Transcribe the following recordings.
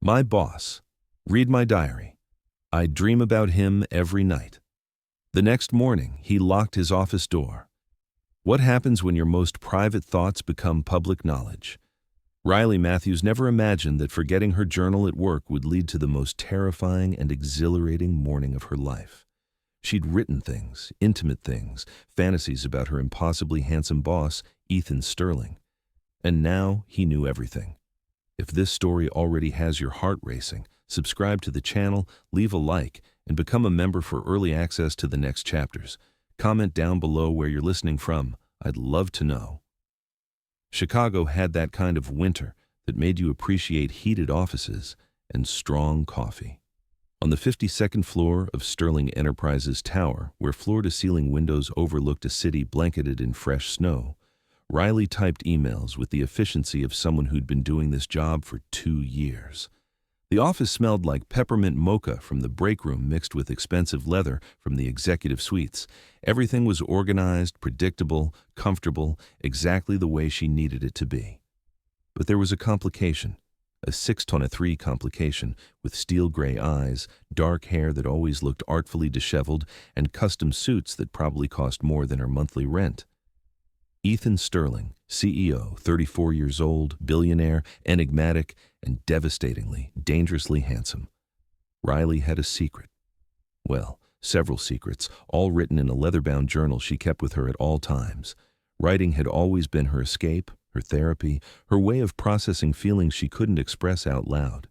My boss. Read my diary. I dream about him every night. The next morning, he locked his office door. What happens when your most private thoughts become public knowledge? Riley Matthews never imagined that forgetting her journal at work would lead to the most terrifying and exhilarating morning of her life. She'd written things, intimate things, fantasies about her impossibly handsome boss, Ethan Sterling. And now he knew everything. If this story already has your heart racing, subscribe to the channel, leave a like, and become a member for early access to the next chapters. Comment down below where you're listening from. I'd love to know. Chicago had that kind of winter that made you appreciate heated offices and strong coffee. On the 52nd floor of Sterling Enterprises Tower, where floor-to-ceiling windows overlooked a city blanketed in fresh snow, Riley typed emails with the efficiency of someone who'd been doing this job for 2 years. The office smelled like peppermint mocha from the break room mixed with expensive leather from the executive suites. Everything was organized, predictable, comfortable, exactly the way she needed it to be. But there was a complication, a 6'3" complication with steel gray eyes, dark hair that always looked artfully disheveled, and custom suits that probably cost more than her monthly rent. Ethan Sterling, CEO, 34 years old, billionaire, enigmatic, and devastatingly, dangerously handsome. Riley had a secret. Well, several secrets, all written in a leather-bound journal she kept with her at all times. Writing had always been her escape, her therapy, her way of processing feelings she couldn't express out loud.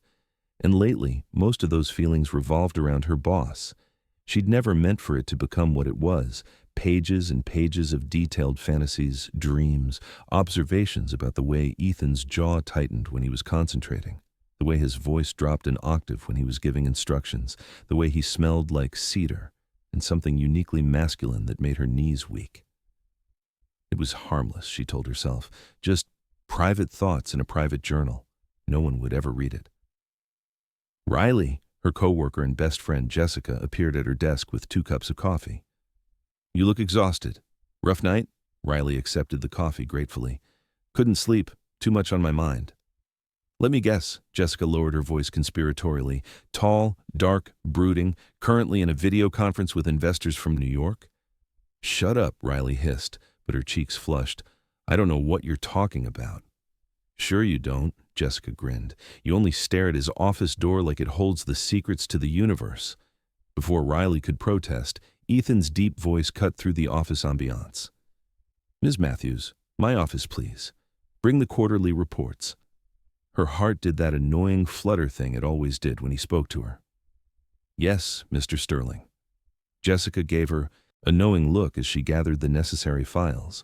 And lately, most of those feelings revolved around her boss. She'd never meant for it to become what it was. Pages and pages of detailed fantasies, dreams, observations about the way Ethan's jaw tightened when he was concentrating, the way his voice dropped an octave when he was giving instructions, the way he smelled like cedar, and something uniquely masculine that made her knees weak. It was harmless, she told herself, just private thoughts in a private journal. No one would ever read it. Riley, her coworker and best friend Jessica, appeared at her desk with 2 cups of coffee. You look exhausted. Rough night? Riley accepted the coffee gratefully. Couldn't sleep. Too much on my mind. Let me guess, Jessica lowered her voice conspiratorially. Tall, dark, brooding, currently in a video conference with investors from New York? Shut up, Riley hissed, but her cheeks flushed. I don't know what you're talking about. Sure you don't, Jessica grinned. You only stare at his office door like it holds the secrets to the universe. Before Riley could protest, Ethan's deep voice cut through the office ambiance. Ms. Matthews, my office, please. Bring the quarterly reports. Her heart did that annoying flutter thing it always did when he spoke to her. Yes, Mr. Sterling. Jessica gave her a knowing look as she gathered the necessary files.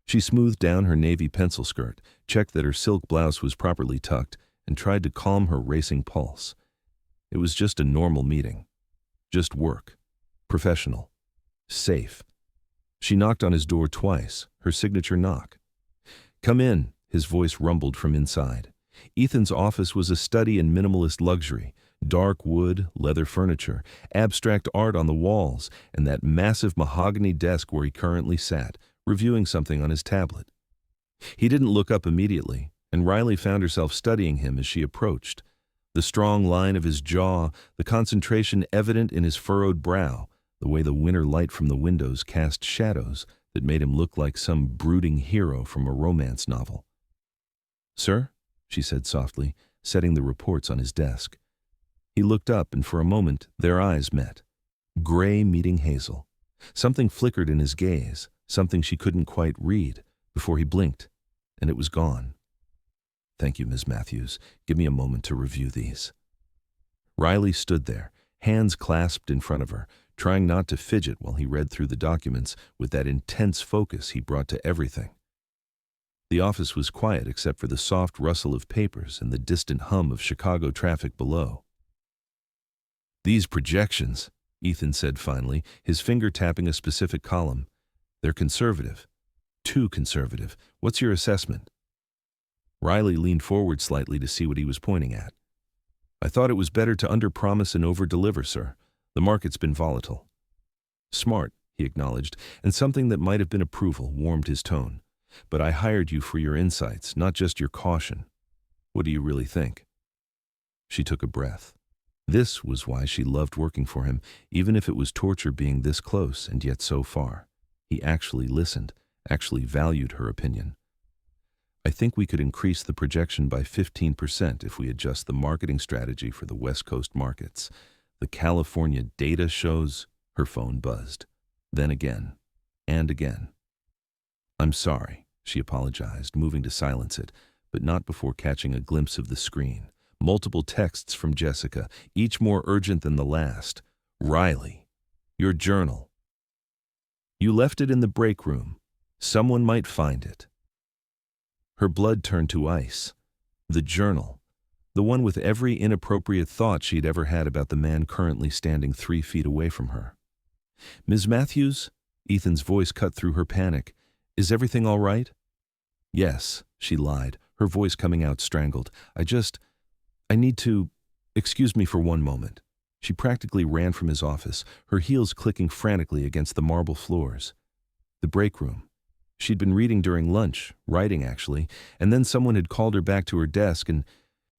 She smoothed down her navy pencil skirt, checked that her silk blouse was properly tucked, and tried to calm her racing pulse. It was just a normal meeting. Just work. Professional. Safe. She knocked on his door twice, her signature knock. Come in, his voice rumbled from inside. Ethan's office was a study in minimalist luxury, dark wood, leather furniture, abstract art on the walls, and that massive mahogany desk where he currently sat, reviewing something on his tablet. He didn't look up immediately, and Riley found herself studying him as she approached. The strong line of his jaw, the concentration evident in his furrowed brow, the way the winter light from the windows cast shadows that made him look like some brooding hero from a romance novel. Sir, she said softly, setting the reports on his desk. He looked up, and for a moment their eyes met. Gray meeting hazel. Something flickered in his gaze, something she couldn't quite read, before he blinked, and it was gone. Thank you, Ms. Matthews. Give me a moment to review these. Riley stood there, hands clasped in front of her, trying not to fidget while he read through the documents with that intense focus he brought to everything. The office was quiet except for the soft rustle of papers and the distant hum of Chicago traffic below. These projections, Ethan said finally, his finger tapping a specific column. They're conservative. Too conservative. What's your assessment? Riley leaned forward slightly to see what he was pointing at. I thought it was better to underpromise and overdeliver, sir. The market's been volatile. Smart, he acknowledged, and something that might have been approval warmed his tone. But I hired you for your insights, not just your caution. What do you really think? She took a breath. This was why she loved working for him, even if it was torture being this close and yet so far. He actually listened, actually valued her opinion. I think we could increase the projection by 15% if we adjust the marketing strategy for the West Coast markets. The California data shows. Her phone buzzed. Then again, and again. I'm sorry, she apologized, moving to silence it, but not before catching a glimpse of the screen. Multiple texts from Jessica, each more urgent than the last. Riley, your journal. You left it in the break room. Someone might find it. Her blood turned to ice. The journal. The one with every inappropriate thought she'd ever had about the man currently standing 3 feet away from her. Ms. Matthews? Ethan's voice cut through her panic. Is everything all right? Yes, she lied, her voice coming out strangled. I need to. Excuse me for one moment. She practically ran from his office, her heels clicking frantically against the marble floors. The break room. She'd been reading during lunch, writing actually, and then someone had called her back to her desk and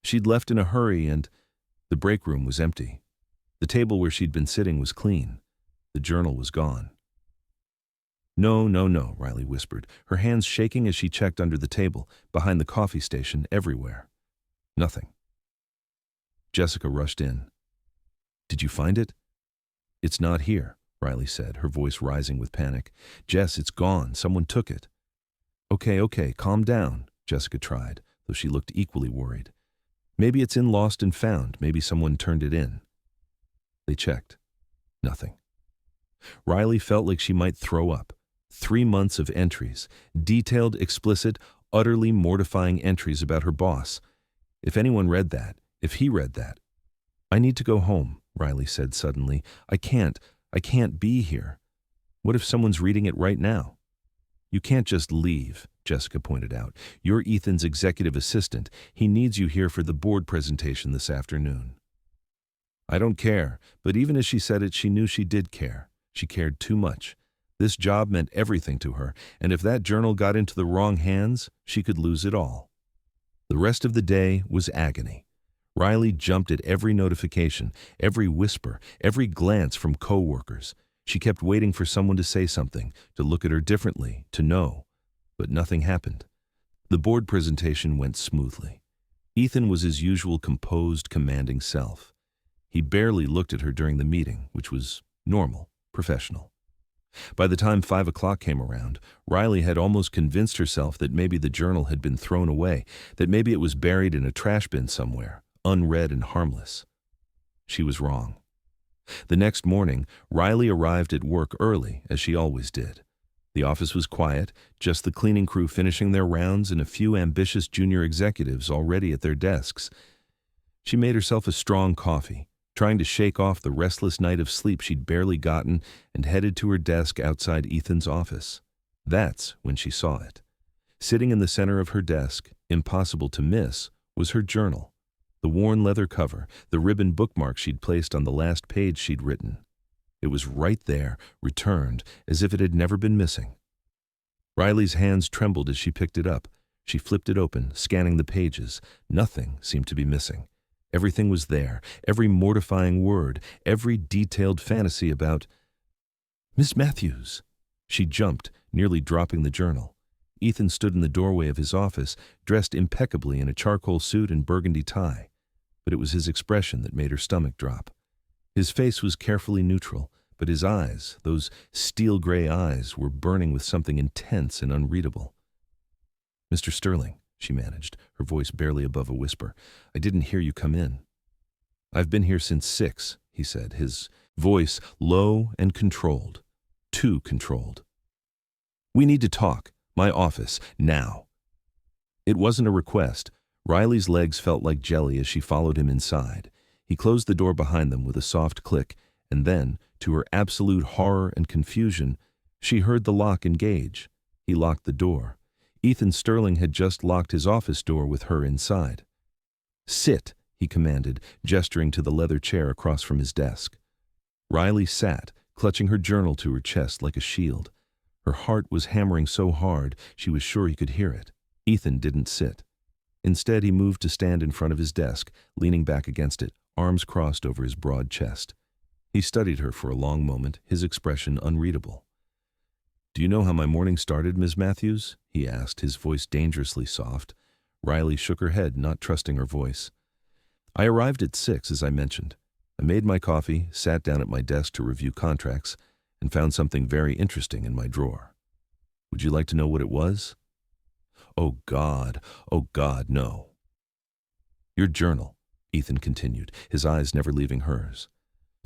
she'd left in a hurry and the break room was empty. The table where she'd been sitting was clean. The journal was gone. No, Riley whispered, her hands shaking as she checked under the table, behind the coffee station, everywhere. Nothing. Jessica rushed in. Did you find it? It's not here, Riley said, her voice rising with panic. Jess, it's gone. Someone took it. Okay, calm down, Jessica tried, though she looked equally worried. Maybe it's in Lost and Found. Maybe someone turned it in. They checked. Nothing. Riley felt like she might throw up. 3 months of entries, detailed, explicit, utterly mortifying entries about her boss. If anyone read that, if he read that. I need to go home, Riley said suddenly. I can't be here. What if someone's reading it right now? You can't just leave, Jessica pointed out. You're Ethan's executive assistant. He needs you here for the board presentation this afternoon. I don't care, but even as she said it, she knew she did care. She cared too much. This job meant everything to her, and if that journal got into the wrong hands, she could lose it all. The rest of the day was agony. Riley jumped at every notification, every whisper, every glance from co-workers. She kept waiting for someone to say something, to look at her differently, to know. But nothing happened. The board presentation went smoothly. Ethan was his usual composed, commanding self. He barely looked at her during the meeting, which was normal, professional. By the time 5 o'clock came around, Riley had almost convinced herself that maybe the journal had been thrown away, that maybe it was buried in a trash bin somewhere, unread and harmless. She was wrong. The next morning, Riley arrived at work early, as she always did. The office was quiet, just the cleaning crew finishing their rounds and a few ambitious junior executives already at their desks. She made herself a strong coffee, trying to shake off the restless night of sleep she'd barely gotten, and headed to her desk outside Ethan's office. That's when she saw it. Sitting in the center of her desk, impossible to miss, was her journal. The worn leather cover, the ribbon bookmark she'd placed on the last page she'd written. It was right there, returned, as if it had never been missing. Riley's hands trembled as she picked it up. She flipped it open, scanning the pages. Nothing seemed to be missing. Everything was there, every mortifying word, every detailed fantasy about Miss Matthews. She jumped, nearly dropping the journal. Ethan stood in the doorway of his office, dressed impeccably in a charcoal suit and burgundy tie. But it was his expression that made her stomach drop. His face was carefully neutral, but his eyes, those steel-gray eyes, were burning with something intense and unreadable. Mr. Sterling, she managed, her voice barely above a whisper. I didn't hear you come in. I've been here since 6, he said, his voice low and controlled. Too controlled. We need to talk. My office, now. It wasn't a request. Riley's legs felt like jelly as she followed him inside. He closed the door behind them with a soft click, and then, to her absolute horror and confusion, she heard the lock engage. He locked the door. Ethan Sterling had just locked his office door with her inside. Sit, he commanded, gesturing to the leather chair across from his desk. Riley sat, clutching her journal to her chest like a shield. Her heart was hammering so hard she was sure he could hear it. Ethan didn't sit. Instead, he moved to stand in front of his desk, leaning back against it, arms crossed over his broad chest. He studied her for a long moment, his expression unreadable. "Do you know how my morning started, Ms. Matthews?" he asked, his voice dangerously soft. Riley shook her head, not trusting her voice. "I arrived at 6, as I mentioned. I made my coffee, sat down at my desk to review contracts, and found something very interesting in my drawer. Would you like to know what it was?" Oh God, no. "Your journal," Ethan continued, his eyes never leaving hers.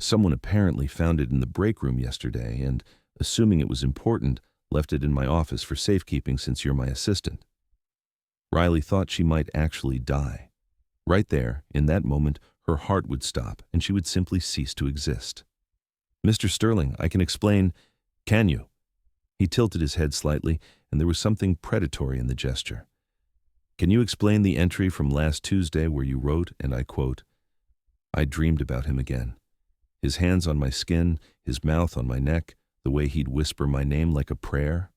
"Someone apparently found it in the break room yesterday and, assuming it was important, left it in my office for safekeeping since you're my assistant." Riley thought she might actually die. Right there, in that moment, her heart would stop and she would simply cease to exist. "Mr. Sterling, I can explain—" "Can you?" He tilted his head slightly, and there was something predatory in the gesture. "Can you explain the entry from last Tuesday where you wrote, and I quote, 'I dreamed about him again. His hands on my skin, his mouth on my neck, the way he'd whisper my name like a prayer?'"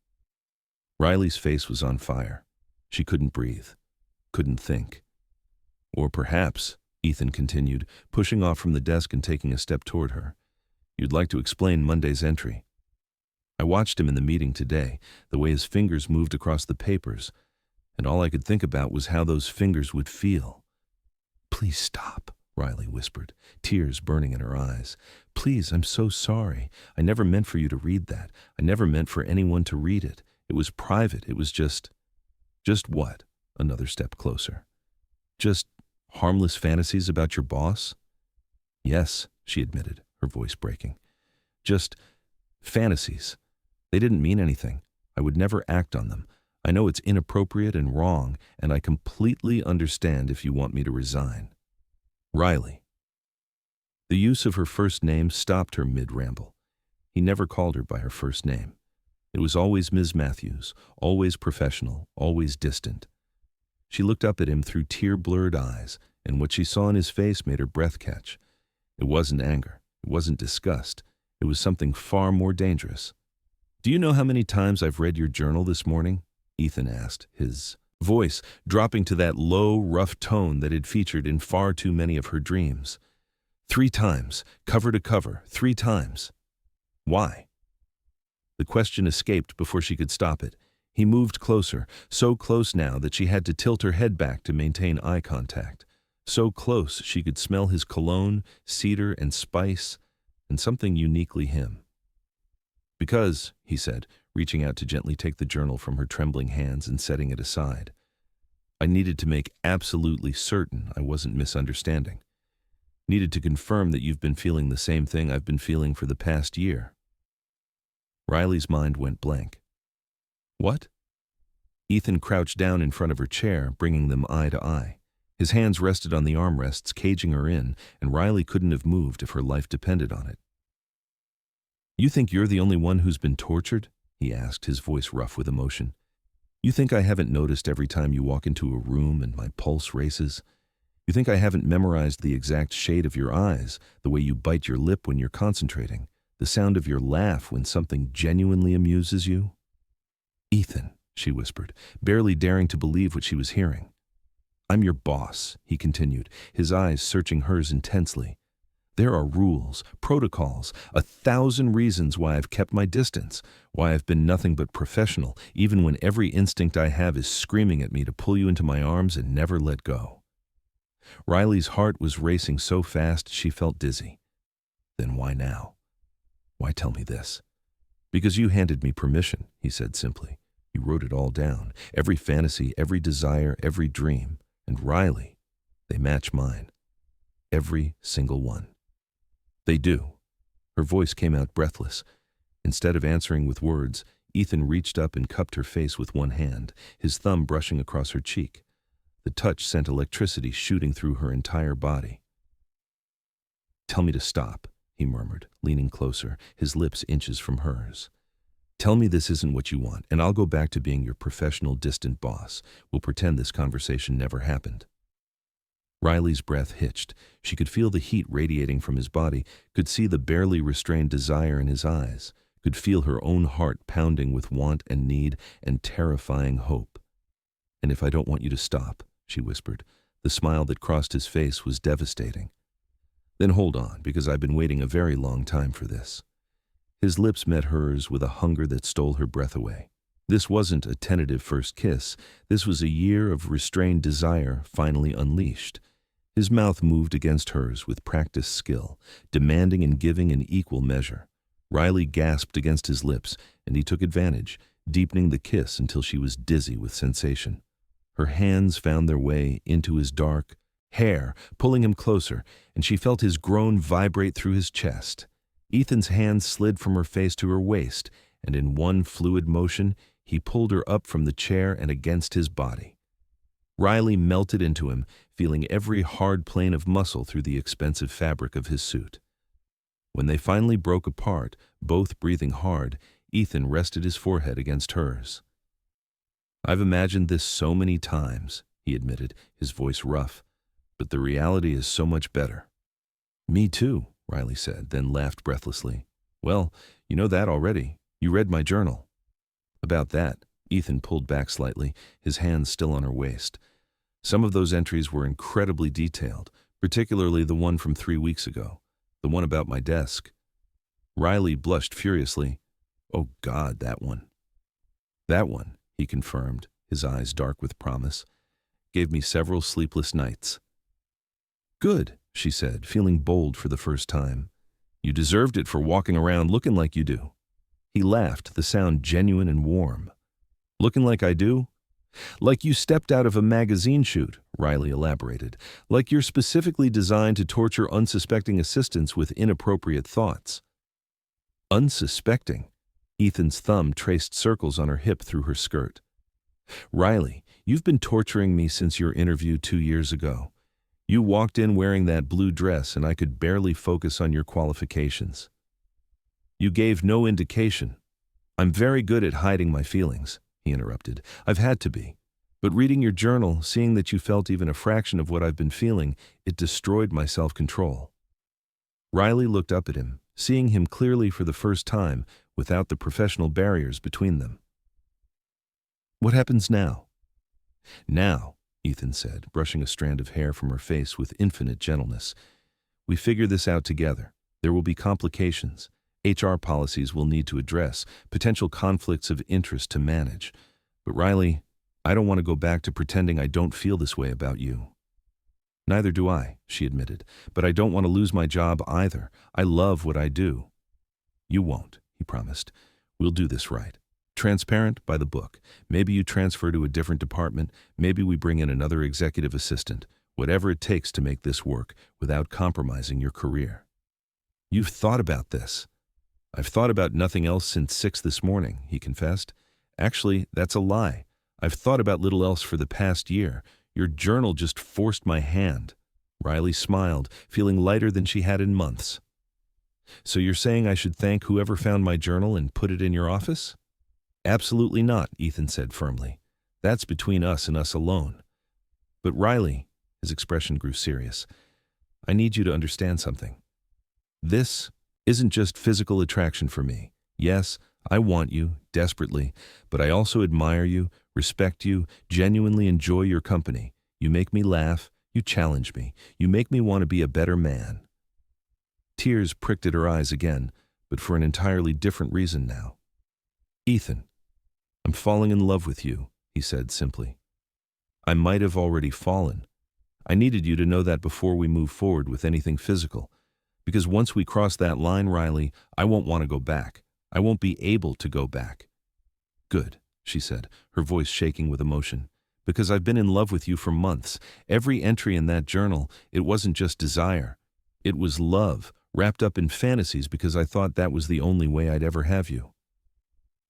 Riley's face was on fire. She couldn't breathe, couldn't think. "Or perhaps," Ethan continued, pushing off from the desk and taking a step toward her, "you'd like to explain Monday's entry. I watched him in the meeting today, the way his fingers moved across the papers, and all I could think about was how those fingers would feel." "Please stop," Riley whispered, tears burning in her eyes. "Please, I'm so sorry. I never meant for you to read that. I never meant for anyone to read it. It was private. It was just—" "Just what?" Another step closer. "Just harmless fantasies about your boss?" "Yes," she admitted, her voice breaking. "Just fantasies. They didn't mean anything. I would never act on them. I know it's inappropriate and wrong, and I completely understand if you want me to resign." "Riley." The use of her first name stopped her mid-ramble. He never called her by her first name. It was always Ms. Matthews, always professional, always distant. She looked up at him through tear-blurred eyes, and what she saw in his face made her breath catch. It wasn't anger. It wasn't disgust. It was something far more dangerous. "Do you know how many times I've read your journal this morning?" Ethan asked, his voice dropping to that low, rough tone that had featured in far too many of her dreams. "3 times, cover to cover, 3 times. Why?" The question escaped before she could stop it. He moved closer, so close now that she had to tilt her head back to maintain eye contact. So close she could smell his cologne, cedar, and spice, and something uniquely him. "Because," he said, reaching out to gently take the journal from her trembling hands and setting it aside, "I needed to make absolutely certain I wasn't misunderstanding. Needed to confirm that you've been feeling the same thing I've been feeling for the past year." Riley's mind went blank. "What?" Ethan crouched down in front of her chair, bringing them eye to eye. His hands rested on the armrests, caging her in, and Riley couldn't have moved if her life depended on it. "You think you're the only one who's been tortured?" he asked, his voice rough with emotion. "You think I haven't noticed every time you walk into a room and my pulse races? You think I haven't memorized the exact shade of your eyes, the way you bite your lip when you're concentrating, the sound of your laugh when something genuinely amuses you?" "Ethan," she whispered, barely daring to believe what she was hearing. "I'm your boss," he continued, his eyes searching hers intensely. "There are rules, protocols, 1,000 reasons why I've kept my distance, why I've been nothing but professional, even when every instinct I have is screaming at me to pull you into my arms and never let go." Riley's heart was racing so fast she felt dizzy. "Then why now? Why tell me this?" "Because you handed me permission," he said simply. "You wrote it all down, every fantasy, every desire, every dream. And Riley, they match mine. Every single one." "They do." Her voice came out breathless. Instead of answering with words, Ethan reached up and cupped her face with one hand, his thumb brushing across her cheek. The touch sent electricity shooting through her entire body. "Tell me to stop," he murmured, leaning closer, his lips inches from hers. "Tell me this isn't what you want, and I'll go back to being your professional, distant boss. We'll pretend this conversation never happened." Riley's breath hitched. She could feel the heat radiating from his body, could see the barely restrained desire in his eyes, could feel her own heart pounding with want and need and terrifying hope. "And if I don't want you to stop," she whispered. The smile that crossed his face was devastating. Then hold on, because I've been waiting a very long time for this. His lips met hers with a hunger that stole her breath away. This wasn't a tentative first kiss. This was a year of restrained desire finally unleashed. His mouth moved against hers with practiced skill, demanding and giving in equal measure. Riley gasped against his lips, and he took advantage, deepening the kiss until she was dizzy with sensation. Her hands found their way into his dark hair, pulling him closer, and she felt his groan vibrate through his chest. Ethan's hands slid from her face to her waist, and in one fluid motion, he pulled her up from the chair and against his body. Riley melted into him, feeling every hard plane of muscle through the expensive fabric of his suit. When they finally broke apart, both breathing hard, Ethan rested his forehead against hers. "I've imagined this so many times," he admitted, his voice rough, "but the reality is so much better." "Me too," Riley said, then laughed breathlessly. "Well, you know that already. You read my journal." "About that," Ethan pulled back slightly, his hands still on her waist. "Some of those entries were incredibly detailed, particularly the one from 3 weeks ago, the one about my desk." Riley blushed furiously. "Oh God, that one." "That one," he confirmed, his eyes dark with promise, "gave me several sleepless nights." "Good," she said, feeling bold for the first time. "You deserved it for walking around looking like you do." He laughed, the sound genuine and warm. "Looking like I do?" "Like you stepped out of a magazine shoot," Riley elaborated. "Like you're specifically designed to torture unsuspecting assistants with inappropriate thoughts." "Unsuspecting?" Ethan's thumb traced circles on her hip through her skirt. "Riley, you've been torturing me since your interview 2 years ago. You walked in wearing that blue dress and I could barely focus on your qualifications. You gave no indication." "I'm very good at hiding my feelings," he interrupted. "I've had to be. But reading your journal, seeing that you felt even a fraction of what I've been feeling, it destroyed my self-control." Riley looked up at him, seeing him clearly for the first time, without the professional barriers between them. "What happens now?" "Now," Ethan said, brushing a strand of hair from her face with infinite gentleness, "we figure this out together. There will be complications. HR policies we'll need to address, potential conflicts of interest to manage. But Riley, I don't want to go back to pretending I don't feel this way about you." "Neither do I," she admitted, "but I don't want to lose my job either. I love what I do." "You won't," he promised. "We'll do this right. Transparent, by the book. Maybe you transfer to a different department. Maybe we bring in another executive assistant. Whatever it takes to make this work without compromising your career." "You've thought about this." "I've thought about nothing else since 6 this morning," he confessed. "Actually, that's a lie. I've thought about little else for the past year. Your journal just forced my hand." Riley smiled, feeling lighter than she had in months. "So you're saying I should thank whoever found my journal and put it in your office?" "Absolutely not," Ethan said firmly. "That's between us and us alone." "But Riley," his expression grew serious, "I need you to understand something. This isn't just physical attraction for me. Yes, I want you, desperately, but I also admire you, respect you, genuinely enjoy your company. You make me laugh, you challenge me, you make me want to be a better man." Tears pricked at her eyes again, but for an entirely different reason now. "Ethan, I'm falling in love with you," he said simply. "I might have already fallen. I needed you to know that before we move forward with anything physical. Because once we cross that line, Riley, I won't want to go back. I won't be able to go back." "Good," she said, her voice shaking with emotion. "Because I've been in love with you for months. Every entry in that journal, it wasn't just desire. It was love, wrapped up in fantasies because I thought that was the only way I'd ever have you."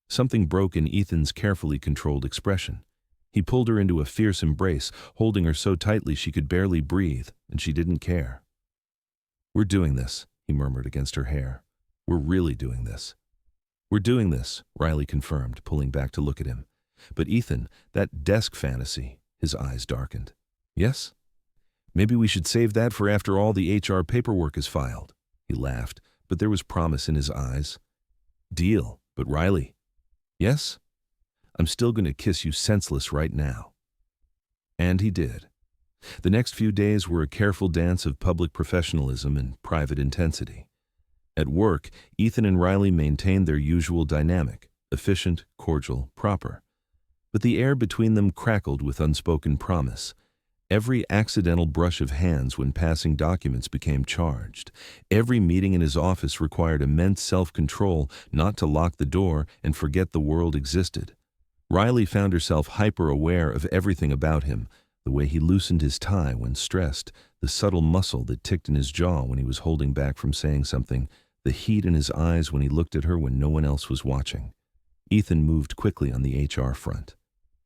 Something broke in Ethan's carefully controlled expression. He pulled her into a fierce embrace, holding her so tightly she could barely breathe, and she didn't care. "We're doing this," he murmured against her hair. "We're really doing this." "We're doing this," Riley confirmed, pulling back to look at him. "But Ethan, that desk fantasy," his eyes darkened. "Yes? Maybe we should save that for after all the HR paperwork is filed." He laughed, but there was promise in his eyes. "Deal, but Riley." "Yes? I'm still going to kiss you senseless right now." And he did. The next few days were a careful dance of public professionalism and private intensity. At work, Ethan and Riley maintained their usual dynamic, efficient, cordial, proper. But the air between them crackled with unspoken promise. Every accidental brush of hands when passing documents became charged. Every meeting in his office required immense self-control not to lock the door and forget the world existed. Riley found herself hyper-aware of everything about him, the way he loosened his tie when stressed, the subtle muscle that ticked in his jaw when he was holding back from saying something, the heat in his eyes when he looked at her when no one else was watching. Ethan moved quickly on the HR front.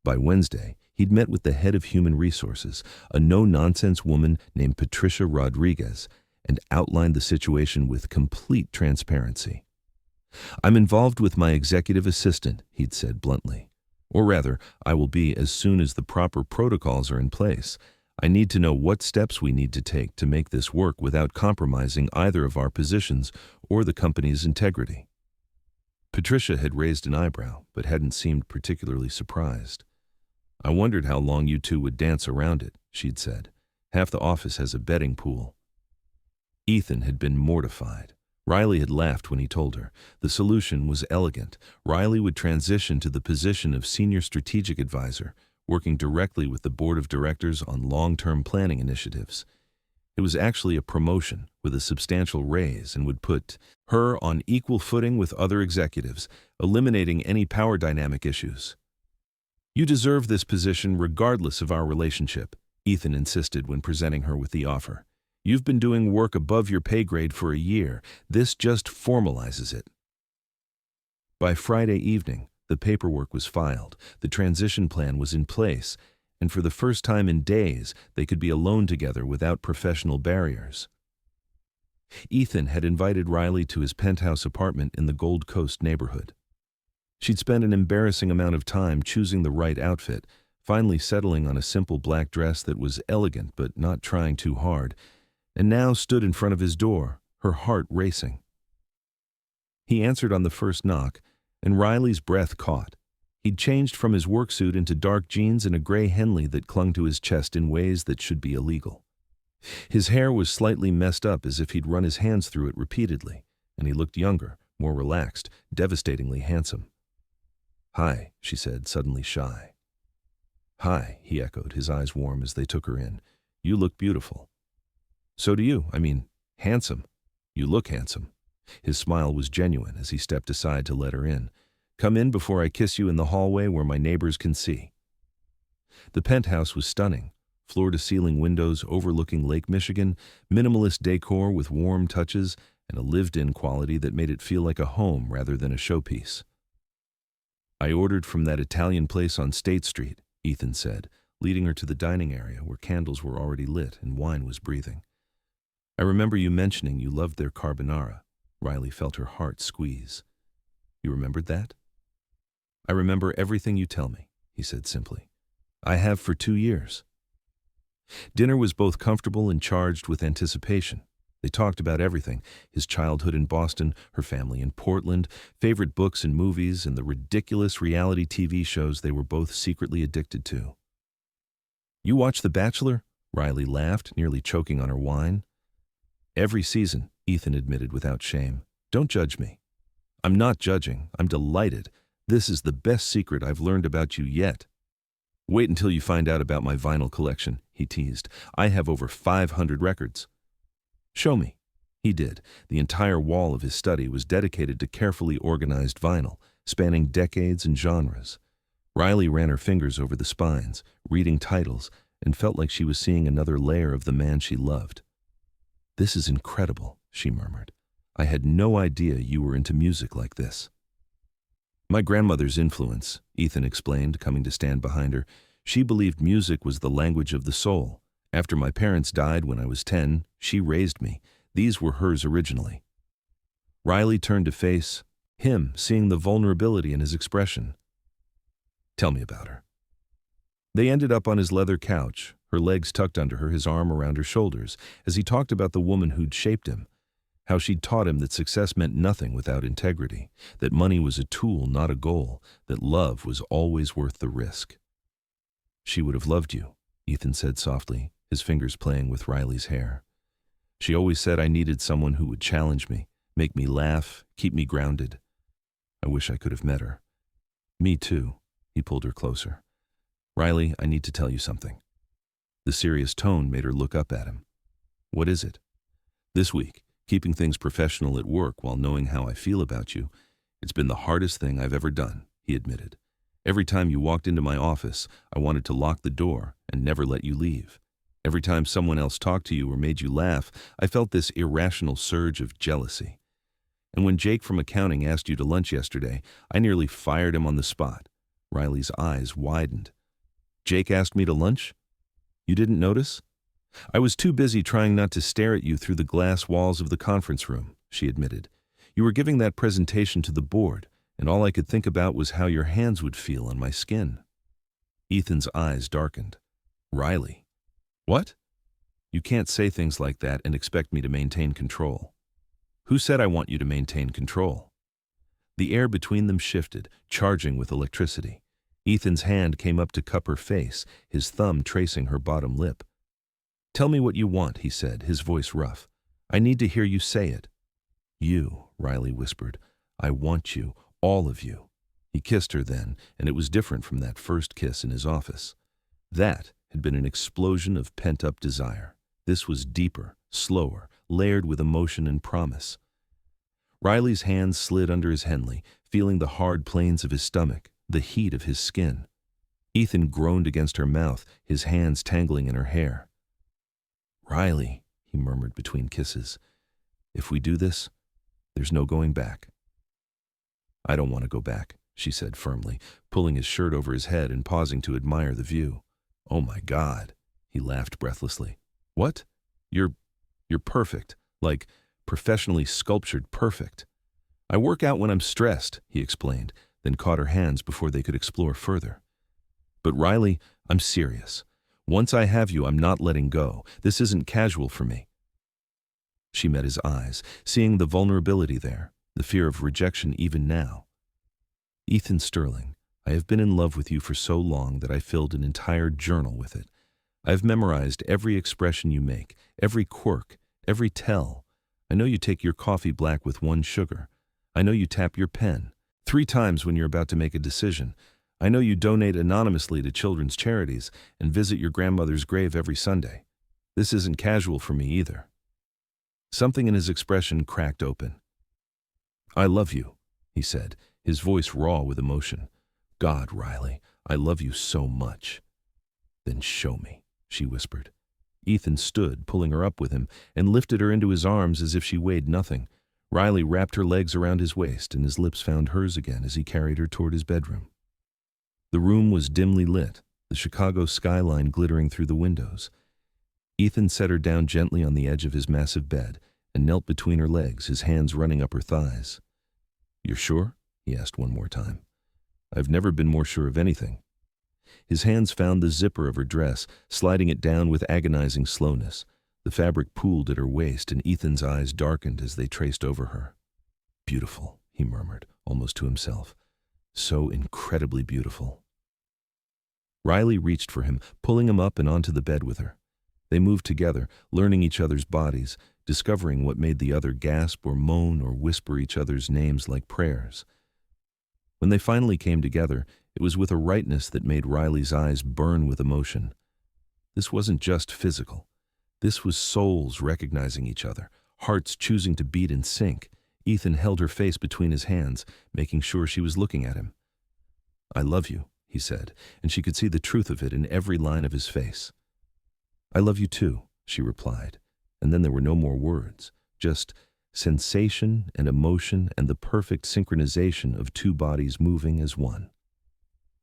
By Wednesday, he'd met with the head of human resources, a no-nonsense woman named Patricia Rodriguez, and outlined the situation with complete transparency. "I'm involved with my executive assistant," he'd said bluntly. "Or rather, I will be as soon as the proper protocols are in place. I need to know what steps we need to take to make this work without compromising either of our positions or the company's integrity." Patricia had raised an eyebrow, but hadn't seemed particularly surprised. "I wondered how long you two would dance around it," she'd said. "Half the office has a betting pool." Ethan had been mortified. Riley had laughed when he told her. The solution was elegant. Riley would transition to the position of senior strategic advisor, working directly with the board of directors on long-term planning initiatives. It was actually a promotion with a substantial raise and would put her on equal footing with other executives, eliminating any power dynamic issues. "You deserve this position regardless of our relationship," Ethan insisted when presenting her with the offer. "You've been doing work above your pay grade for a year. This just formalizes it." By Friday evening, the paperwork was filed, the transition plan was in place, and for the first time in days, they could be alone together without professional barriers. Ethan had invited Riley to his penthouse apartment in the Gold Coast neighborhood. She'd spent an embarrassing amount of time choosing the right outfit, finally settling on a simple black dress that was elegant but not trying too hard, and now stood in front of his door, her heart racing. He answered on the first knock, and Riley's breath caught. He'd changed from his work suit into dark jeans and a gray Henley that clung to his chest in ways that should be illegal. His hair was slightly messed up as if he'd run his hands through it repeatedly, and he looked younger, more relaxed, devastatingly handsome. "Hi," she said, suddenly shy. "Hi," he echoed, his eyes warm as they took her in. "You look beautiful." "So do you. I mean, handsome. You look handsome." His smile was genuine as he stepped aside to let her in. "Come in before I kiss you in the hallway where my neighbors can see." The penthouse was stunning. Floor-to-ceiling windows overlooking Lake Michigan, minimalist decor with warm touches, and a lived-in quality that made it feel like a home rather than a showpiece. "I ordered from that Italian place on State Street," Ethan said, leading her to the dining area where candles were already lit and wine was breathing. "I remember you mentioning you loved their carbonara." Riley felt her heart squeeze. "You remembered that?" "I remember everything you tell me," he said simply. "I have for 2 years." Dinner was both comfortable and charged with anticipation. They talked about everything: his childhood in Boston, her family in Portland, favorite books and movies, and the ridiculous reality TV shows they were both secretly addicted to. "You watch The Bachelor?" Riley laughed, nearly choking on her wine. "Every season," Ethan admitted without shame. "Don't judge me." "I'm not judging. I'm delighted. This is the best secret I've learned about you yet." "Wait until you find out about my vinyl collection," he teased. "I have over 500 records." "Show me." He did. The entire wall of his study was dedicated to carefully organized vinyl, spanning decades and genres. Riley ran her fingers over the spines, reading titles, and felt like she was seeing another layer of the man she loved. "This is incredible," she murmured. "I had no idea you were into music like this." "My grandmother's influence," Ethan explained, coming to stand behind her. "She believed music was the language of the soul. After my parents died when I was 10, she raised me. These were hers originally." Riley turned to face him, seeing the vulnerability in his expression. "Tell me about her." They ended up on his leather couch, her legs tucked under her, his arm around her shoulders, as he talked about the woman who'd shaped him, how she'd taught him that success meant nothing without integrity, that money was a tool, not a goal, that love was always worth the risk. "She would have loved you," Ethan said softly, his fingers playing with Riley's hair. She always said I needed someone who would challenge me, make me laugh, keep me grounded. I wish I could have met her. Me too. He pulled her closer. Riley, I need to tell you something. The serious tone made her look up at him. What is it? This week, keeping things professional at work while knowing how I feel about you, it's been the hardest thing I've ever done, he admitted. Every time you walked into my office, I wanted to lock the door and never let you leave. Every time someone else talked to you or made you laugh, I felt this irrational surge of jealousy. And when Jake from accounting asked you to lunch yesterday, I nearly fired him on the spot. Riley's eyes widened. Jake asked me to lunch? You didn't notice? I was too busy trying not to stare at you through the glass walls of the conference room, she admitted. You were giving that presentation to the board, and all I could think about was how your hands would feel on my skin. Ethan's eyes darkened. Riley. What? You can't say things like that and expect me to maintain control. Who said I want you to maintain control? The air between them shifted, charging with electricity. Ethan's hand came up to cup her face, his thumb tracing her bottom lip. Tell me what you want, he said, his voice rough. I need to hear you say it. You, Riley whispered. I want you, all of you. He kissed her then, and it was different from that first kiss in his office. That had been an explosion of pent-up desire. This was deeper, slower, layered with emotion and promise. Riley's hands slid under his Henley, feeling the hard planes of his stomach, the heat of his skin. Ethan groaned against her mouth, his hands tangling in her hair. Riley, he murmured between kisses, if we do this, there's no going back. I don't want to go back, she said firmly, pulling his shirt over his head and pausing to admire the view. Oh my God, he laughed breathlessly. What? You're perfect, like professionally sculptured perfect. I work out when I'm stressed, he explained, then caught her hands before they could explore further. But Riley, I'm serious. Once I have you, I'm not letting go. This isn't casual for me. She met his eyes, seeing the vulnerability there, the fear of rejection even now. Ethan Sterling, I have been in love with you for so long that I filled an entire journal with it. I've memorized every expression you make, every quirk, every tell. I know you take your coffee black with 1 sugar. I know you tap your pen 3 times when you're about to make a decision. I know you donate anonymously to children's charities and visit your grandmother's grave every Sunday. This isn't casual for me either. Something in his expression cracked open. I love you, he said, his voice raw with emotion. God, Riley, I love you so much. Then show me, she whispered. Ethan stood, pulling her up with him, and lifted her into his arms as if she weighed nothing. Riley wrapped her legs around his waist, and his lips found hers again as he carried her toward his bedroom. The room was dimly lit, the Chicago skyline glittering through the windows. Ethan set her down gently on the edge of his massive bed and knelt between her legs, his hands running up her thighs. You're sure? He asked one more time. I've never been more sure of anything. His hands found the zipper of her dress, sliding it down with agonizing slowness. The fabric pooled at her waist, and Ethan's eyes darkened as they traced over her. Beautiful, he murmured, almost to himself. So incredibly beautiful. Riley reached for him, pulling him up and onto the bed with her. They moved together, learning each other's bodies, discovering what made the other gasp or moan or whisper each other's names like prayers. When they finally came together, it was with a rightness that made Riley's eyes burn with emotion. This wasn't just physical. This was souls recognizing each other, hearts choosing to beat in sync. Ethan held her face between his hands, making sure she was looking at him. I love you, he said, and she could see the truth of it in every line of his face. I love you too, she replied, and then there were no more words, just sensation and emotion and the perfect synchronization of 2 bodies moving as one.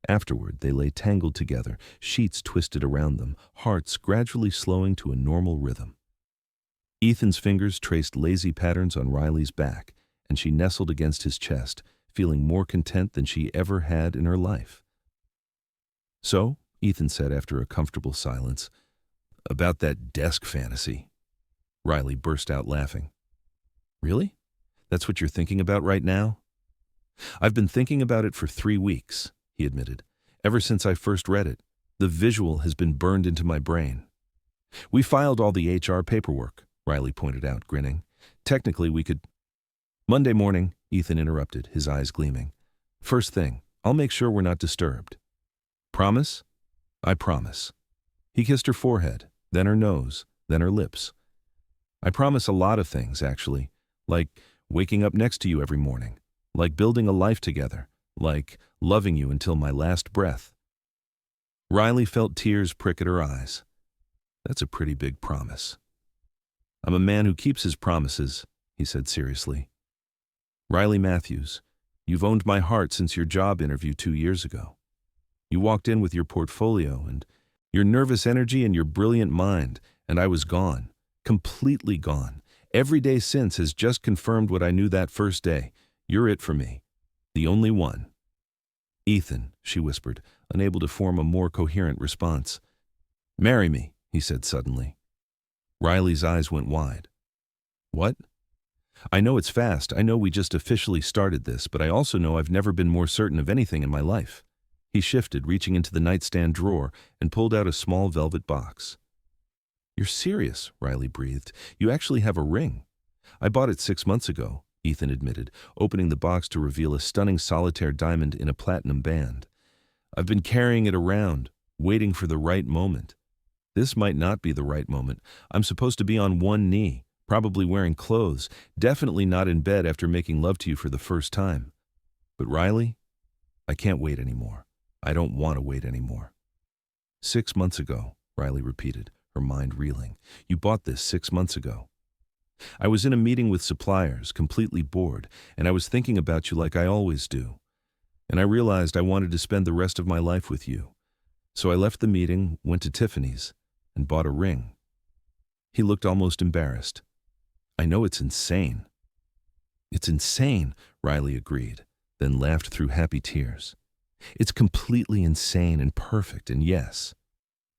Afterward, they lay tangled together, sheets twisted around them, hearts gradually slowing to a normal rhythm. Ethan's fingers traced lazy patterns on Riley's back, and she nestled against his chest, feeling more content than she ever had in her life. So, Ethan said after a comfortable silence, about that desk fantasy. Riley burst out laughing. Really? That's what you're thinking about right now? I've been thinking about it for 3 weeks, he admitted. Ever since I first read it, the visual has been burned into my brain. We filed all the HR paperwork, Riley pointed out, grinning. Technically, we could. Monday morning, Ethan interrupted, his eyes gleaming. First thing, I'll make sure we're not disturbed. Promise? I promise. He kissed her forehead, then her nose, then her lips. I promise a lot of things, actually, like waking up next to you every morning, like building a life together, like loving you until my last breath. Riley felt tears prick at her eyes. That's a pretty big promise. I'm a man who keeps his promises, he said seriously. Riley Matthews, you've owned my heart since your job interview 2 years ago. You walked in with your portfolio and your nervous energy and your brilliant mind, and I was gone, completely gone. Every day since has just confirmed what I knew that first day. You're it for me, the only one. Ethan, she whispered, unable to form a more coherent response. Marry me, he said suddenly. Riley's eyes went wide. What? I know it's fast. I know we just officially started this, but I also know I've never been more certain of anything in my life. He shifted, reaching into the nightstand drawer, and pulled out a small velvet box. You're serious, Riley breathed. You actually have a ring. I bought it 6 months ago, Ethan admitted, opening the box to reveal a stunning solitaire diamond in a platinum band. I've been carrying it around, waiting for the right moment. This might not be the right moment. I'm supposed to be on one knee, probably wearing clothes, definitely not in bed after making love to you for the first time. But Riley, I can't wait anymore. I don't want to wait anymore. 6 months ago, Riley repeated, her mind reeling. You bought this 6 months ago. I was in a meeting with suppliers, completely bored, and I was thinking about you like I always do. And I realized I wanted to spend the rest of my life with you. So I left the meeting, went to Tiffany's, and bought a ring. He looked almost embarrassed. I know it's insane. It's insane, Riley agreed, then laughed through happy tears. It's completely insane and perfect, and yes.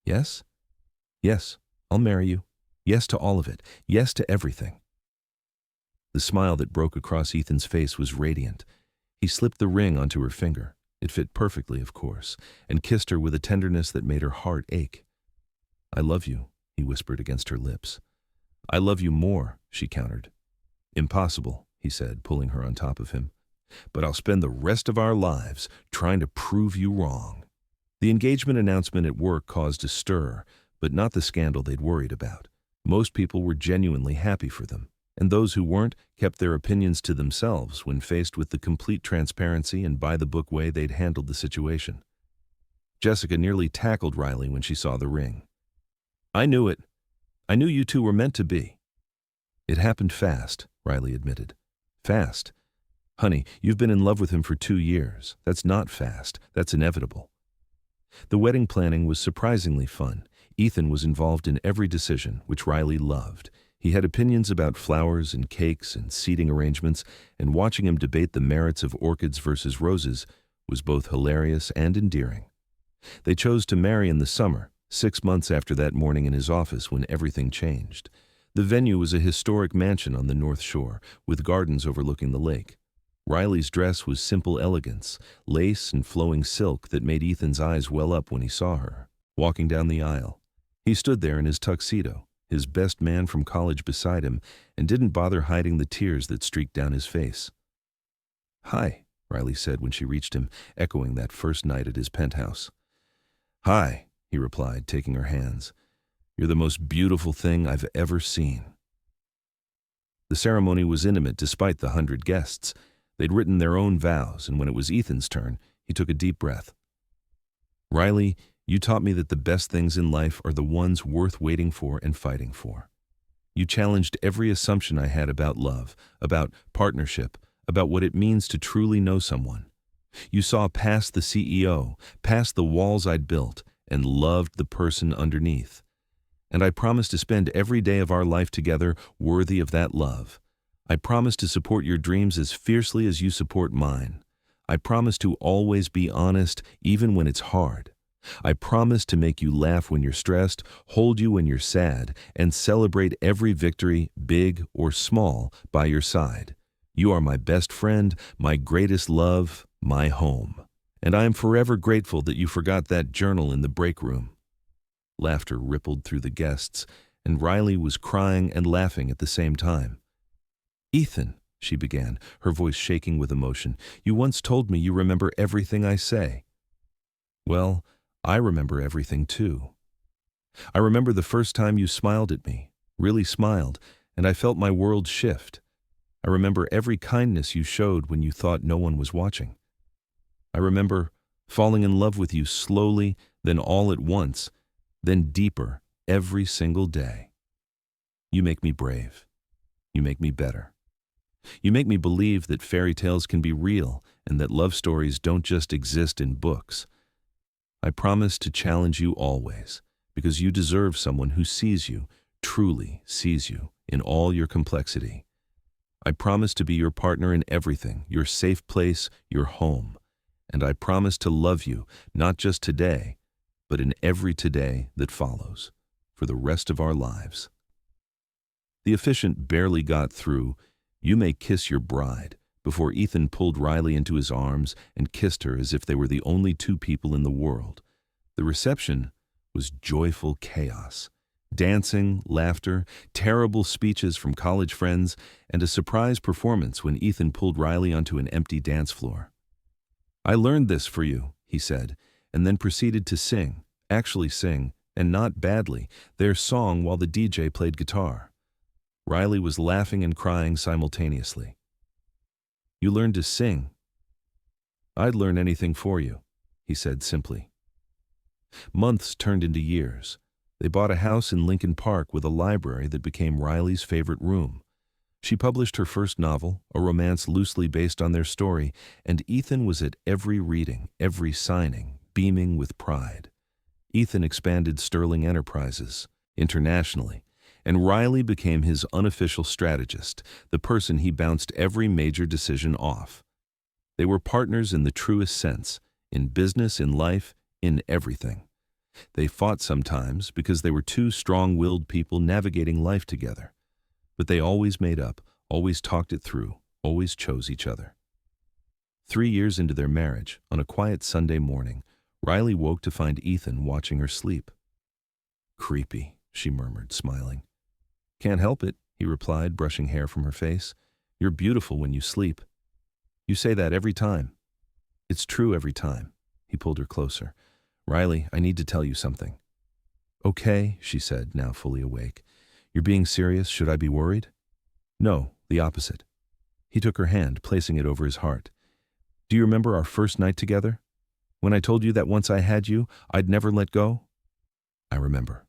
Yes? Yes, I'll marry you. Yes to all of it. Yes to everything. The smile that broke across Ethan's face was radiant. He slipped the ring onto her finger. It fit perfectly, of course, and kissed her with a tenderness that made her heart ache. I love you, he whispered against her lips. I love you more, she countered. Impossible, he said, pulling her on top of him. But I'll spend the rest of our lives trying to prove you wrong. The engagement announcement at work caused a stir, but not the scandal they'd worried about. Most people were genuinely happy for them, and those who weren't kept their opinions to themselves when faced with the complete transparency and by-the-book way they'd handled the situation. Jessica nearly tackled Riley when she saw the ring. I knew it. I knew you two were meant to be. It happened fast, Riley admitted. Fast. Honey, you've been in love with him for 2 years. That's not fast. That's inevitable. The wedding planning was surprisingly fun. Ethan was involved in every decision, which Riley loved. He had opinions about flowers and cakes and seating arrangements, and watching him debate the merits of orchids versus roses was both hilarious and endearing. They chose to marry in the summer, 6 months after that morning in his office when everything changed. The venue was a historic mansion on the North Shore, with gardens overlooking the lake. Riley's dress was simple elegance, lace and flowing silk that made Ethan's eyes well up when he saw her, walking down the aisle. He stood there in his tuxedo, his best man from college beside him, and didn't bother hiding the tears that streaked down his face. Hi, Riley said when she reached him, echoing that first night at his penthouse. Hi, he replied, taking her hands. You're the most beautiful thing I've ever seen. The ceremony was intimate despite the 100 guests. They'd written their own vows, and when it was Ethan's turn, he took a deep breath. Riley, you taught me that the best things in life are the ones worth waiting for and fighting for. You challenged every assumption I had about love, about partnership, about what it means to truly know someone. You saw past the CEO, past the walls I'd built, and loved the person underneath. And I promised to spend every day of our life together worthy of that love. I promise to support your dreams as fiercely as you support mine. I promise to always be honest, even when it's hard. I promise to make you laugh when you're stressed, hold you when you're sad, and celebrate every victory, big or small, by your side. You are my best friend, my greatest love, my home. And I am forever grateful that you forgot that journal in the break room. Laughter rippled through the guests, and Riley was crying and laughing at the same time. "Ethan," she began, her voice shaking with emotion, "you once told me you remember everything I say." "Well, I remember everything too. I remember the first time you smiled at me, really smiled, and I felt my world shift. I remember every kindness you showed when you thought no one was watching. I remember falling in love with you slowly, then all at once, then deeper every single day. You make me brave. You make me better. You make me believe that fairy tales can be real and that love stories don't just exist in books. I promise to challenge you always, because you deserve someone who sees you, truly sees you, in all your complexity. I promise to be your partner in everything, your safe place, your home. And I promise to love you, not just today, but in every today that follows, for the rest of our lives." The officiant barely got through, "You may kiss your bride," before Ethan pulled Riley into his arms and kissed her as if they were the only two people in the world. The reception was joyful chaos. Dancing, laughter, terrible speeches from college friends, and a surprise performance when Ethan pulled Riley onto an empty dance floor. "I learned this for you," he said, and then proceeded to sing, actually sing, and not badly, their song while the DJ played guitar. Riley was laughing and crying simultaneously. "You learned to sing?" "I'd learn anything for you," he said simply. Months turned into years. They bought a house in Lincoln Park with a library that became Riley's favorite room. She published her first novel, a romance loosely based on their story, and Ethan was at every reading, every signing, beaming with pride. Ethan expanded Sterling Enterprises internationally, and Riley became his unofficial strategist, the person he bounced every major decision off. They were partners in the truest sense, in business, in life, in everything. They fought sometimes because they were two strong-willed people navigating life together. But they always made up, always talked it through, always chose each other. 3 years into their marriage, on a quiet Sunday morning, Riley woke to find Ethan watching her sleep. "Creepy," she murmured, smiling. "Can't help it," he replied, brushing hair from her face. "You're beautiful when you sleep." "You say that every time." "It's true every time." He pulled her closer. "Riley, I need to tell you something." "Okay," she said, now fully awake. "You're being serious? Should I be worried?" "No, the opposite." He took her hand, placing it over his heart. "Do you remember our first night together? When I told you that once I had you, I'd never let go?" "I remember."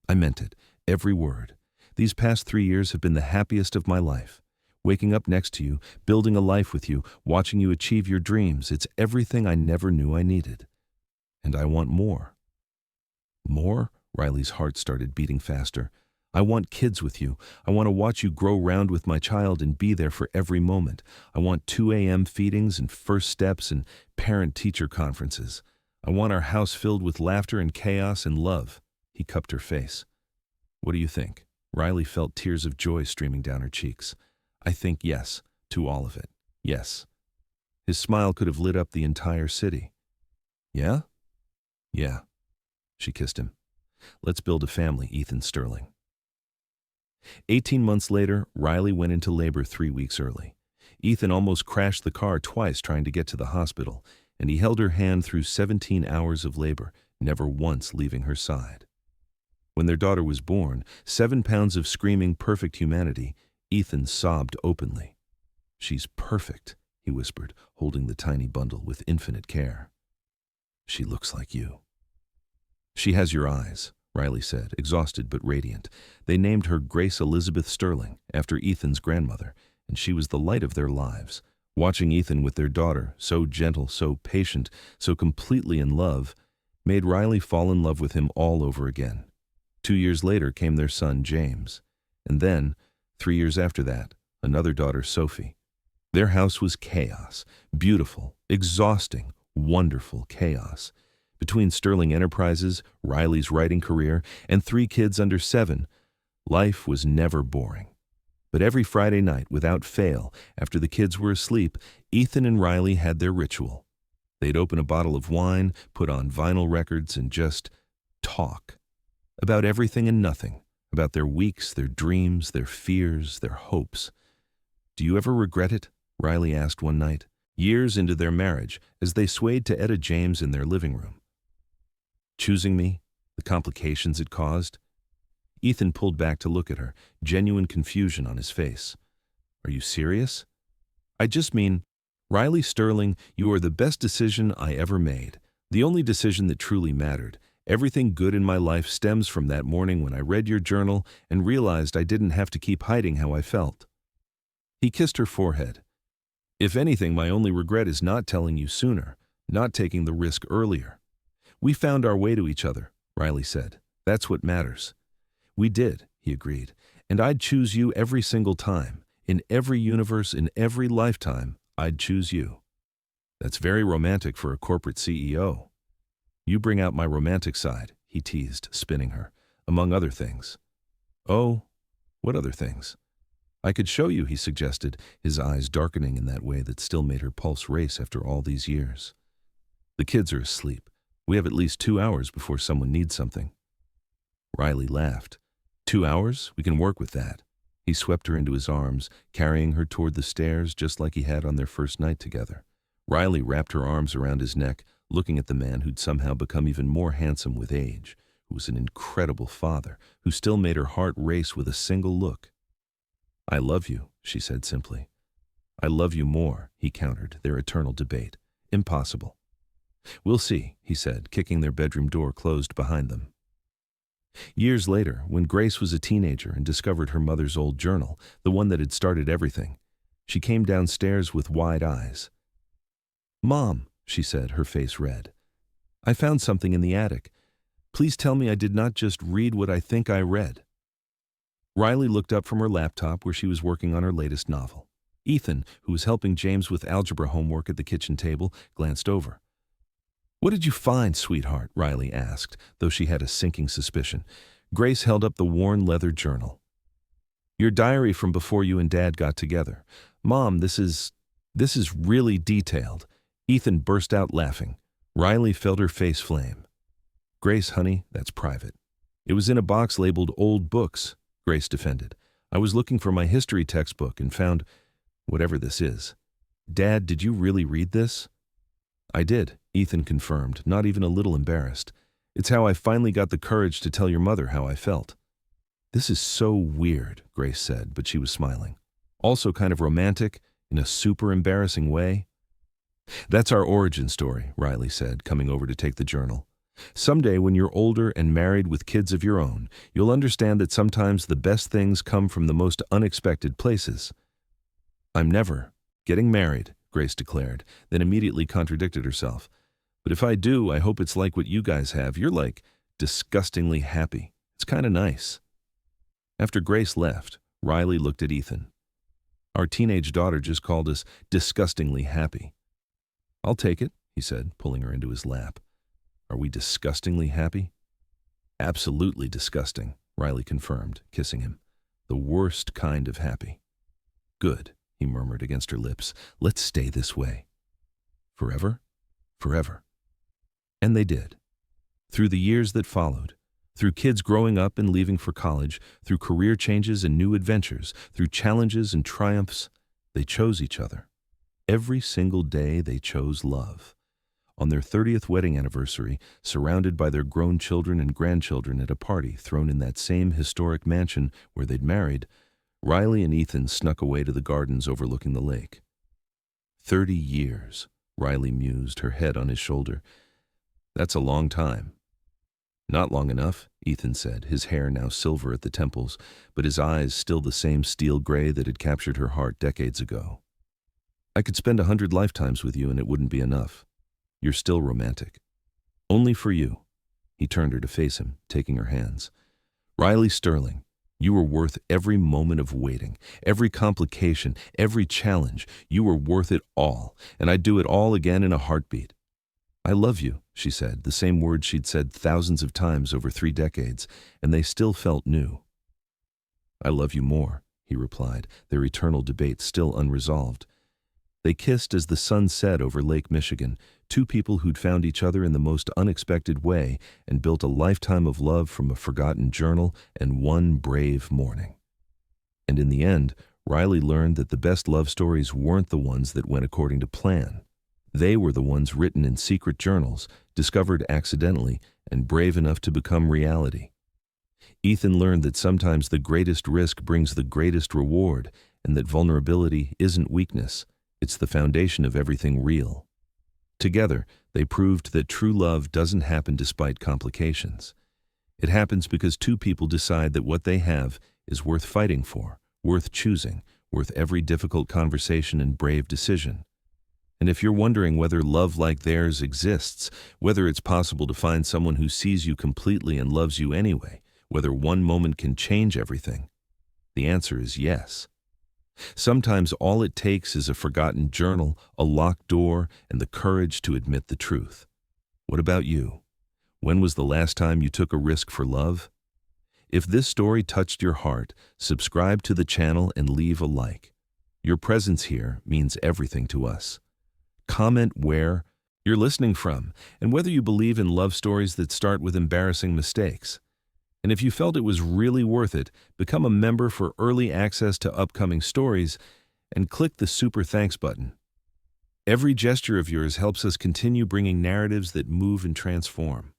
"I meant it, every word. These past 3 years have been the happiest of my life. Waking up next to you, building a life with you, watching you achieve your dreams, it's everything I never knew I needed. And I want more." "More?" Riley's heart started beating faster. "I want kids with you. I want to watch you grow round with my child and be there for every moment. I want 2 a.m. feedings and first steps and parent-teacher conferences. I want our house filled with laughter and chaos and love." He cupped her face. "What do you think?" Riley felt tears of joy streaming down her cheeks. "I think yes, to all of it. Yes." His smile could have lit up the entire city. "Yeah?" "Yeah." She kissed him. "Let's build a family, Ethan Sterling." 18 months later, Riley went into labor 3 weeks early. Ethan almost crashed the car twice trying to get to the hospital, and he held her hand through 17 hours of labor, never once leaving her side. When their daughter was born, 7 pounds of screaming perfect humanity, Ethan sobbed openly. "She's perfect," he whispered, holding the tiny bundle with infinite care. "She looks like you." "She has your eyes," Riley said, exhausted but radiant. They named her Grace Elizabeth Sterling, after Ethan's grandmother, and she was the light of their lives. Watching Ethan with their daughter, so gentle, so patient, so completely in love, made Riley fall in love with him all over again. 2 years later came their son, James. And then, 3 years after that, another daughter, Sophie. Their house was chaos, beautiful, exhausting, wonderful chaos. Between Sterling Enterprises, Riley's writing career, and 3 kids under 7, life was never boring. But every Friday night, without fail, after the kids were asleep, Ethan and Riley had their ritual. They'd open a bottle of wine, put on vinyl records, and just talk. About everything and nothing, about their weeks, their dreams, their fears, their hopes. "Do you ever regret it?" Riley asked one night, years into their marriage, as they swayed to Etta James in their living room. "Choosing me? The complications it caused?" Ethan pulled back to look at her, genuine confusion on his face. "Are you serious?" "I just mean, Riley Sterling, you are the best decision I ever made. The only decision that truly mattered. Everything good in my life stems from that morning when I read your journal and realized I didn't have to keep hiding how I felt." He kissed her forehead. "If anything, my only regret is not telling you sooner, not taking the risk earlier. We found our way to each other," Riley said. "That's what matters." "We did," he agreed, "and I'd choose you every single time. In every universe, in every lifetime, I'd choose you." "That's very romantic for a corporate CEO." "You bring out my romantic side," he teased, spinning her, "among other things." "Oh, what other things?" "I could show you," he suggested, his eyes darkening in that way that still made her pulse race after all these years. "The kids are asleep. We have at least 2 hours before someone needs something." Riley laughed. 2 hours? We can work with that." He swept her into his arms, carrying her toward the stairs just like he had on their first night together. Riley wrapped her arms around his neck, looking at the man who'd somehow become even more handsome with age, who was an incredible father, who still made her heart race with a single look. "I love you," she said simply. "I love you more," he countered, their eternal debate. "Impossible." "We'll see," he said, kicking their bedroom door closed behind them. Years later, when Grace was a teenager and discovered her mother's old journal, the one that had started everything, she came downstairs with wide eyes. "Mom," she said, her face red, "I found something in the attic. Please tell me I did not just read what I think I read." Riley looked up from her laptop where she was working on her latest novel. Ethan, who was helping James with algebra homework at the kitchen table, glanced over. "What did you find, sweetheart?" Riley asked, though she had a sinking suspicion. Grace held up the worn leather journal. "Your diary from before you and Dad got together. Mom, this is really detailed." Ethan burst out laughing. Riley felt her face flame. "Grace, honey, that's private." "It was in a box labeled Old Books," Grace defended. "I was looking for my history textbook and found whatever this is." "Dad, did you really read this?" "I did," Ethan confirmed, not even a little embarrassed. "It's how I finally got the courage to tell your mother how I felt." "This is so weird," Grace said, but she was smiling. "Also kind of romantic, in a super embarrassing way." "That's our origin story," Riley said, coming over to take the journal. "Someday when you're older and married with kids of your own, you'll understand that sometimes the best things come from the most unexpected places." "I'm never getting married," Grace declared, then immediately contradicted herself. "But if I do, I hope it's like what you guys have. You're like disgustingly happy. It's kind of nice." After Grace left, Riley looked at Ethan. "Our teenage daughter just called us disgustingly happy." "I'll take it," he said, pulling her into his lap. "Are we disgustingly happy?" "Absolutely disgusting," Riley confirmed, kissing him. "The worst kind of happy." "Good," he murmured against her lips. "Let's stay this way." "Forever?" "Forever." And they did. Through the years that followed, through kids growing up and leaving for college, through career changes and new adventures, through challenges and triumphs, they chose each other. Every single day they chose love. On their 30th wedding anniversary, surrounded by their grown children and grandchildren at a party thrown in that same historic mansion where they'd married, Riley and Ethan snuck away to the gardens overlooking the lake. 30 years, Riley mused, her head on his shoulder. "That's a long time." "Not long enough," Ethan said, his hair now silver at the temples, but his eyes still the same steel gray that had captured her heart decades ago. "I could spend 100 lifetimes with you and it wouldn't be enough. You're still romantic. Only for you." He turned her to face him, taking her hands. "Riley Sterling, you were worth every moment of waiting, every complication, every challenge. You were worth it all, and I'd do it all again in a heartbeat." "I love you," she said, the same words she'd said thousands of times over 3 decades, and they still felt new. "I love you more," he replied, their eternal debate still unresolved. They kissed as the sun set over Lake Michigan, two people who'd found each other in the most unexpected way and built a lifetime of love from a forgotten journal and one brave morning. And in the end, Riley learned that the best love stories weren't the ones that went according to plan. They were the ones written in secret journals, discovered accidentally, and brave enough to become reality. Ethan learned that sometimes the greatest risk brings the greatest reward, and that vulnerability isn't weakness, it's the foundation of everything real. Together, they proved that true love doesn't happen despite complications. It happens because two people decide that what they have is worth fighting for, worth choosing, worth every difficult conversation and brave decision. And if you're wondering whether love like theirs exists, whether it's possible to find someone who sees you completely and loves you anyway, whether one moment can change everything, the answer is yes. Sometimes all it takes is a forgotten journal, a locked door, and the courage to admit the truth. What about you? When was the last time you took a risk for love? If this story touched your heart, subscribe to the channel and leave a like. Your presence here means everything to us. Comment where you're listening from and whether you believe in love stories that start with embarrassing mistakes. And if you felt it was really worth it, become a member for early access to upcoming stories and click the super thanks button. Every gesture of yours helps us continue bringing narratives that move and transform.